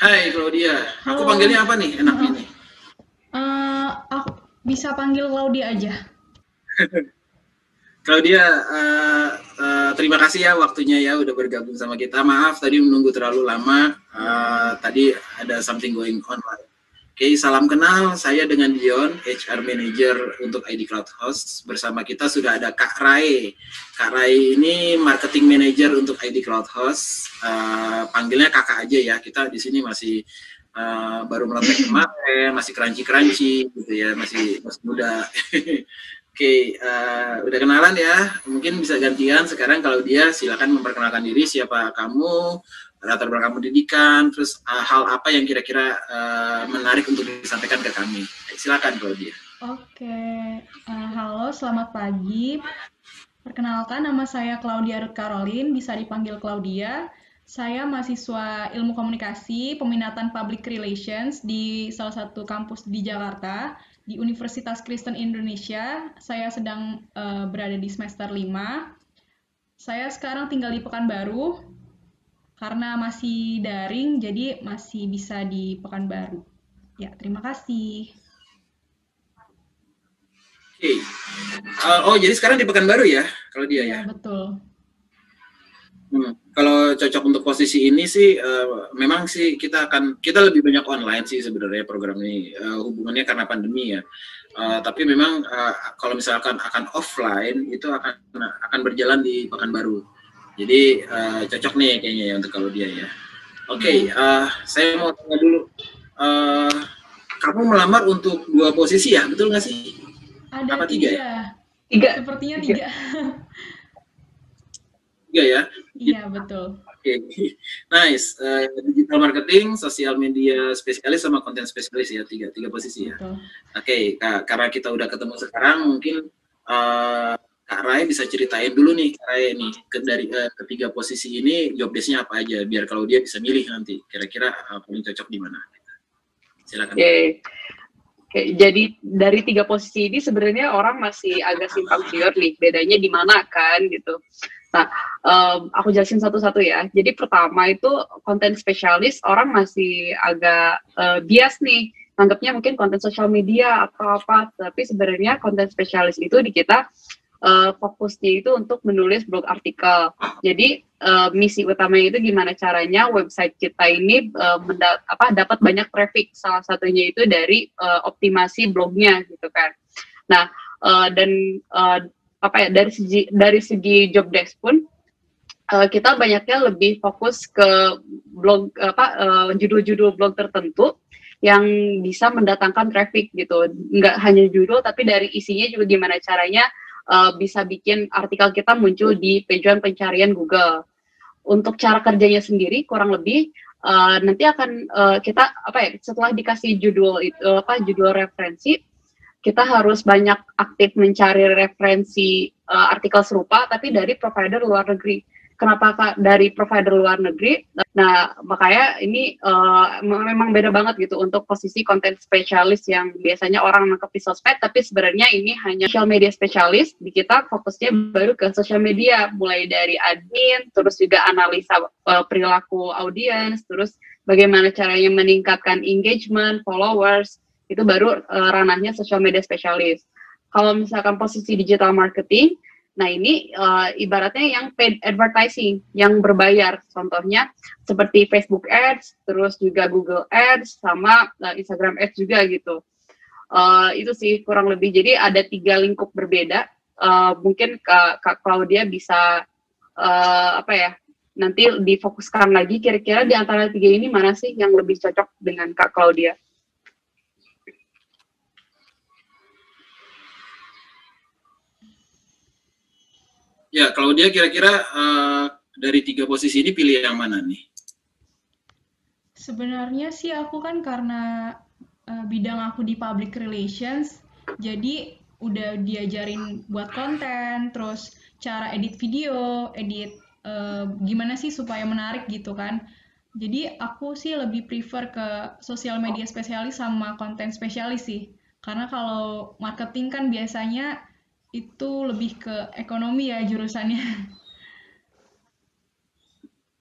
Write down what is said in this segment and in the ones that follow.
Hai Claudia, aku Halo, panggilnya apa nih enaknya heeh. nih? Aku bisa panggil Claudia aja. Claudia, terima kasih ya waktunya ya udah bergabung sama kita. Maaf tadi menunggu terlalu lama. Tadi ada something going on lah. Oke, salam kenal. Saya dengan Dion, HR Manager untuk ID Cloud Host. Bersama kita sudah ada Kak Rai. Kak Rai ini Marketing Manager untuk ID Cloud Host. Panggilnya kakak aja ya. Kita di sini masih baru melotek kemarin, masih crunchy-crunchy gitu ya, masih muda. Oke, udah kenalan ya. Mungkin bisa gantian sekarang kalau dia silakan memperkenalkan diri siapa kamu, latar belakang pendidikan, terus hal apa yang kira-kira menarik untuk disampaikan ke kami. Silakan kalau dia. Oke, halo, selamat pagi. Perkenalkan, nama saya Claudia Ruth Caroline, bisa dipanggil Claudia. Saya mahasiswa Ilmu Komunikasi, Peminatan Public Relations di salah satu kampus di Jakarta, di Universitas Kristen Indonesia. Saya sedang berada di semester 5. Saya sekarang tinggal di Pekanbaru, karena masih daring, jadi masih bisa di Pekanbaru. Ya, terima kasih. Oke. Oh, jadi sekarang di Pekanbaru ya, kalau dia Iya, ya. betul. Kalau cocok untuk posisi ini sih, memang sih kita lebih banyak online sih sebenarnya program ini, hubungannya karena pandemi ya. Tapi memang kalau misalkan akan offline itu akan berjalan di Pekanbaru. Jadi cocok nih kayaknya ya untuk kalau dia ya. Oke, Iya, saya mau tanya dulu, uh, kamu melamar untuk 2 posisi ya, betul nggak sih? ada Apa 3 ya? 3. Tiga, Sepertinya tiga. 3. 3 ya? Iya, betul. Oke, nice. Digital marketing, sosial media spesialis, sama konten spesialis ya, tiga posisi ya. Betul. Oke, karena kita udah ketemu sekarang, mungkin Kak Rai bisa ceritain dulu nih, Kak Rai nih, dari ketiga posisi ini job desk-nya apa aja, biar kalau dia bisa milih nanti, kira-kira paling cocok di mana. Silakan Kak. Oke. Oke, jadi dari tiga posisi ini sebenarnya orang masih agak simpang siur nih, bedanya di mana kan gitu. Nah, aku jelasin satu-satu ya. Jadi pertama itu konten spesialis, orang masih agak bias nih, anggapnya mungkin konten sosial media atau apa, tapi sebenarnya konten spesialis itu di kita fokusnya itu untuk menulis blog artikel. Jadi misi utamanya itu gimana caranya website kita ini dapat banyak traffic. Salah satunya itu dari optimasi blognya gitu kan. Nah, dan dari segi job desk pun kita banyaknya lebih fokus ke blog judul-judul blog tertentu yang bisa mendatangkan traffic gitu. Nggak hanya judul, tapi dari isinya juga gimana caranya bisa bikin artikel kita muncul di pejuan pencarian Google. Untuk cara kerjanya sendiri kurang lebih nanti akan kita setelah dikasih judul referensi, kita harus banyak aktif mencari referensi artikel serupa tapi dari provider luar negeri. Kenapa Kak dari provider luar negeri? Nah, makanya ini memang beda banget gitu untuk posisi konten spesialis yang biasanya orang nangkep di sosmed, tapi sebenarnya ini hanya social media spesialis. Di kita fokusnya baru ke social media, mulai dari admin, terus juga analisa perilaku audiens, terus bagaimana caranya meningkatkan engagement, followers, itu baru ranahnya social media spesialis. Kalau misalkan posisi digital marketing, nah ini ibaratnya yang paid advertising, yang berbayar. Contohnya seperti Facebook Ads, terus juga Google Ads, sama Instagram Ads juga gitu. Itu sih kurang lebih. Jadi ada 3 lingkup berbeda. Mungkin Kak Claudia bisa nanti difokuskan lagi kira-kira di antara 3 ini mana sih yang lebih cocok dengan Kak Claudia. Ya, kalau dia kira-kira dari 3 posisi ini pilih yang mana nih? Sebenarnya sih aku kan karena bidang aku di public relations, jadi udah diajarin buat konten, terus cara edit video, edit gimana sih supaya menarik gitu kan. Jadi aku sih lebih prefer ke sosial media spesialis sama konten spesialis sih. Karena kalau marketing kan biasanya itu lebih ke ekonomi ya jurusannya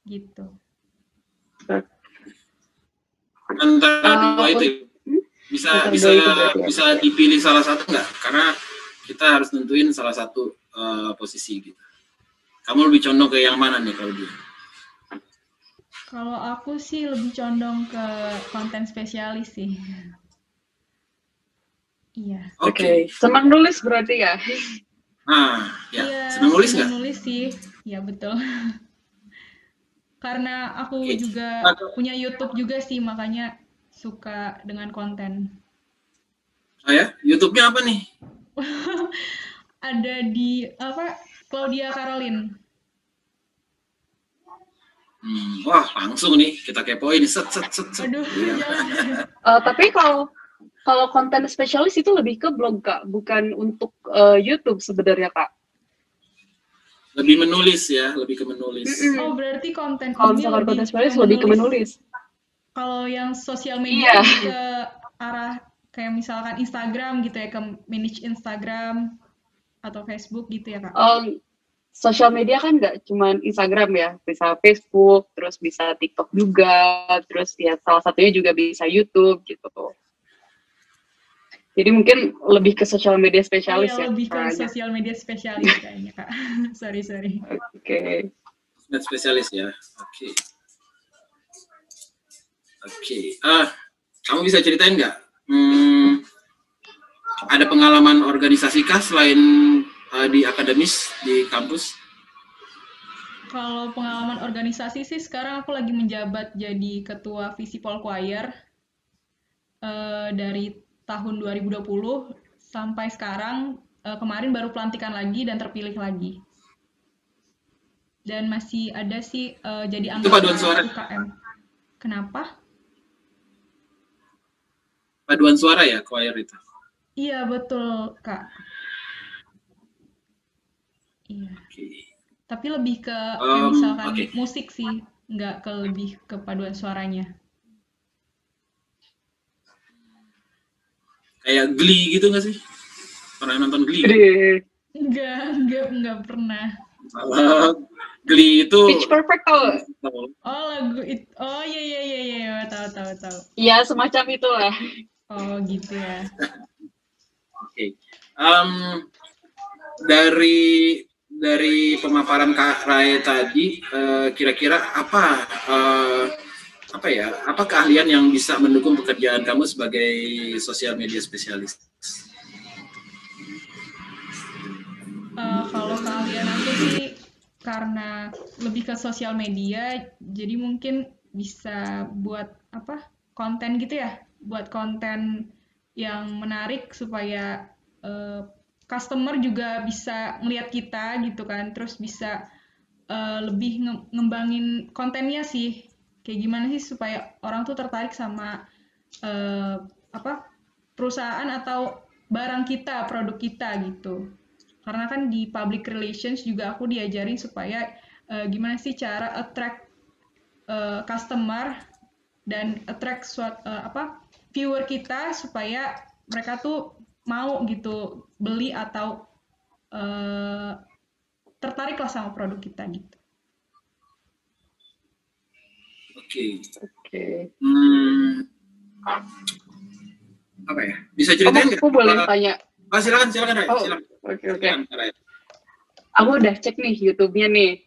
gitu. Antara dua itu bisa dipilih salah satu nggak? Karena kita harus nentuin salah satu posisi gitu. Kamu lebih condong ke yang mana nih kalau dia? Kalau aku sih lebih condong ke konten spesialis sih. Iya. Oke. Senang nulis berarti ya? Nah, ya. Iya, senang nulis nggak? senang nulis sih. Ya betul. Karena aku juga punya YouTube juga sih, makanya suka dengan konten. Oh ya? YouTube-nya apa nih? Ada di Claudia Caroline. Wah, langsung nih kita kepoin set. Aduh, jangan. Tapi kalau konten spesialis itu lebih ke blog Kak, bukan untuk YouTube sebenarnya Kak. Lebih menulis ya, lebih ke menulis. Oh, berarti konten kalau ini misalkan lebih konten spesialis lebih ke menulis. Kalau yang sosial media lebih ke arah kayak misalkan Instagram gitu ya, ke manage Instagram atau Facebook gitu ya Kak? Sosial media kan nggak cuma Instagram ya, bisa Facebook, terus bisa TikTok juga, terus ya salah satunya juga bisa YouTube gitu. Jadi mungkin lebih ke sosial media spesialis ya. Lebih ke sosial media spesialis kayaknya Kak. sorry. Oke. Sosmed spesialis ya. Oke. Kamu bisa ceritain nggak? Ada pengalaman organisasi kah selain di akademis di kampus? Kalau pengalaman organisasi sih sekarang aku lagi menjabat jadi ketua Visipol Choir dari tahun 2020 sampai sekarang. Kemarin baru pelantikan lagi dan terpilih lagi. Dan masih ada sih jadi anggota UKM. Kenapa? Paduan suara ya choir itu? Iya betul Kak. Iya. Tapi lebih ke misalkan musik sih, nggak lebih ke paduan suaranya. Kayak Glee gitu nggak sih? Pernah nonton Glee? Enggak pernah. Glee itu Pitch Perfect tau? Oh lagu itu, oh iya tahu. Iya semacam itulah. Oh gitu ya. Oke. Dari pemaparan Kak Rai tadi, kira-kira apa keahlian yang bisa mendukung pekerjaan kamu sebagai sosial media spesialis? Kalau keahlian aku sih karena lebih ke sosial media, jadi mungkin bisa buat konten gitu ya, buat konten yang menarik supaya customer juga bisa ngeliat kita gitu kan, terus bisa lebih ngembangin kontennya sih, kayak gimana sih supaya orang tuh tertarik sama perusahaan atau barang kita, produk kita gitu. Karena kan di public relations juga aku diajarin supaya gimana sih cara attract customer dan attract viewer kita supaya mereka tuh mau gitu beli atau tertarik lah sama produk kita gitu. Oke. Apa ya? Bisa ceritain nggak? Aku boleh tanya? Silakan, Ray. Oke. Aku udah cek nih YouTube-nya nih.